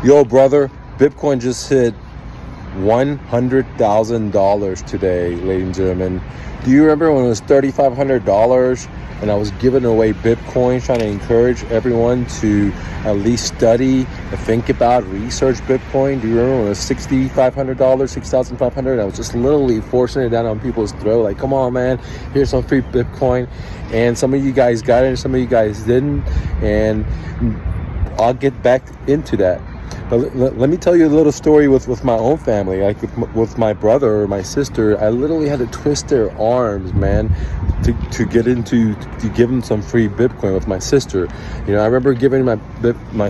Yo, brother, Bitcoin just hit $100,000 today, ladies and gentlemen. Do you remember when it was $3,500 and I was giving away Bitcoin, trying to encourage everyone to at least study and think about, research Bitcoin? Do you remember when it was $6,500, $6,500? I was just literally forcing it down on people's throat, like, come on, man, here's some free Bitcoin. And some of you guys got it and some of you guys didn't. And I'll get back into that. But let me tell you a little story with my own family. Like with my brother or my sister, I literally had to twist their arms, man, to give them some free Bitcoin with my sister. You know, I remember giving my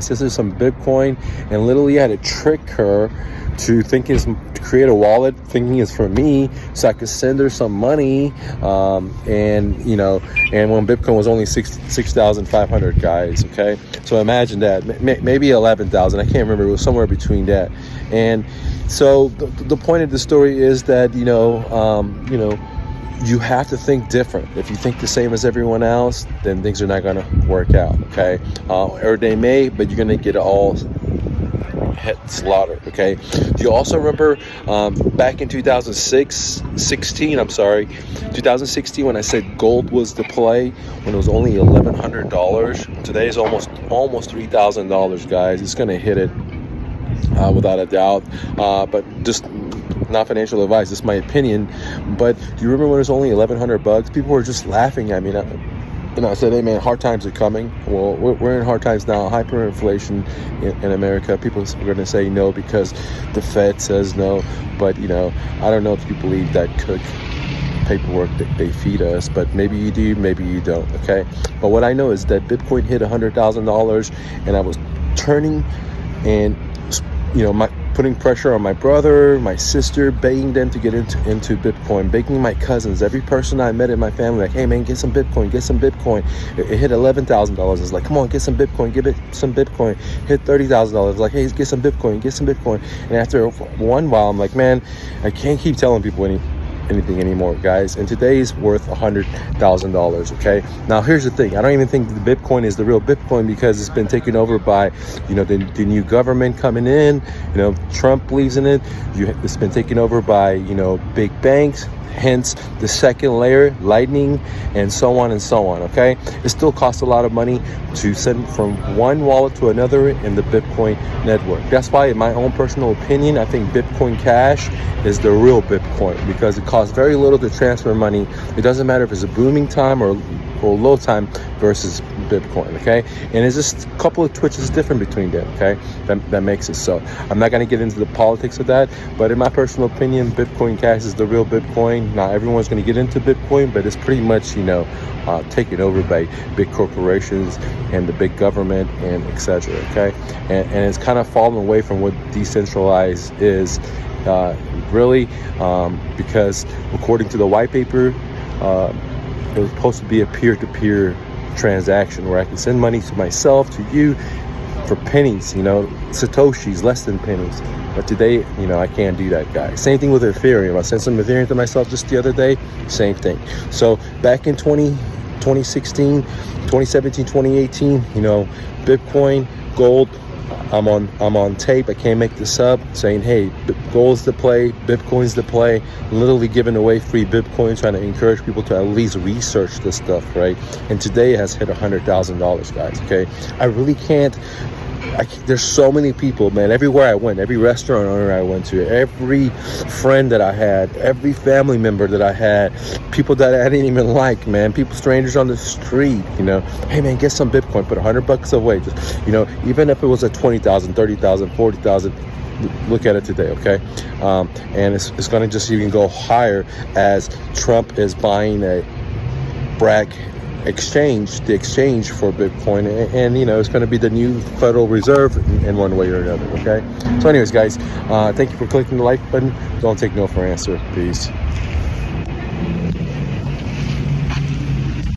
sister some Bitcoin, and literally I had to trick her to create a wallet thinking it's for me, so I could send her some money. And when Bitcoin was only 6,500, guys. Okay, so imagine that. Maybe 11,000. I can't remember. It was somewhere between that. And so the point of the story is that you have to think different. If you think the same as everyone else, then things are not going to work out. Okay, or they may, but you're going to get all head slaughtered. Okay, do you also remember back in 2016 when I said gold was the play, when it was only $1,100? Today is almost $3,000, guys. It's gonna hit it without a doubt, but just not financial advice, just my opinion. But do you remember when it was only $1,100? People were just laughing at me. I said, hey, man, hard times are coming. Well, we're in hard times now. Hyperinflation in America. People are going to say no because the Fed says no. But, I don't know if you believe that cook paperwork that they feed us. But maybe you do, maybe you don't, okay? But what I know is that Bitcoin hit $100,000, and I was turning and, putting pressure on my brother, my sister, begging them to get into Bitcoin, begging my cousins, every person I met in my family, like, hey man, get some Bitcoin. It hit $11,000. It's like, come on, get some Bitcoin, give it some Bitcoin. Hit $30,000. Like, hey, get some Bitcoin. And after one while, I'm like, man, I can't keep telling people anything anymore, guys. And today's worth $100,000. Okay, now here's the thing. I don't even think the Bitcoin is the real Bitcoin, because it's been taken over by the new government coming in. Trump believes in it. It's been taken over by big banks, hence the second layer, Lightning, and so on. Okay, it still costs a lot of money to send from one wallet to another in the Bitcoin network. That's why, in my own personal opinion, I think Bitcoin Cash is the real Bitcoin, because it costs very little to transfer money. It doesn't matter if it's a booming time or low time versus Bitcoin. Okay, and it's just a couple of twitches different between them. Okay, that makes it so. I'm not going to get into the politics of that, but in my personal opinion, Bitcoin Cash is the real Bitcoin. Not everyone's going to get into Bitcoin, but it's pretty much taken over by big corporations and the big government and etc. Okay, and it's kind of fallen away from what decentralized is really, because according to the white paper, it was supposed to be a peer-to-peer transaction where I can send money to myself, to you, for pennies, Satoshis, less than pennies. But today, I can't do that, guys. Same thing with Ethereum. I sent some Ethereum to myself just the other day, same thing. So back in 2016, 2017, 2018, Bitcoin, gold, I'm on tape. I can't make this up, saying, hey, gold's the play, Bitcoin's the play, literally giving away free Bitcoin, trying to encourage people to at least research this stuff, right? And today it has hit $100,000, guys. Okay, I really can't. There's so many people, man, everywhere I went, every restaurant owner I went to, every friend that I had, every family member that I had, people that I didn't even like, man, strangers on the street, hey man, get some Bitcoin, put $100 away, just, even if it was at 20,000, 30,000, 40,000, look at it today, okay? And it's going to just even go higher as Trump is buying a BRAC the exchange for Bitcoin, and it's going to be the new Federal Reserve in one way or another. Okay, so anyways, guys, thank you for clicking the like button. Don't take no for an answer. Peace.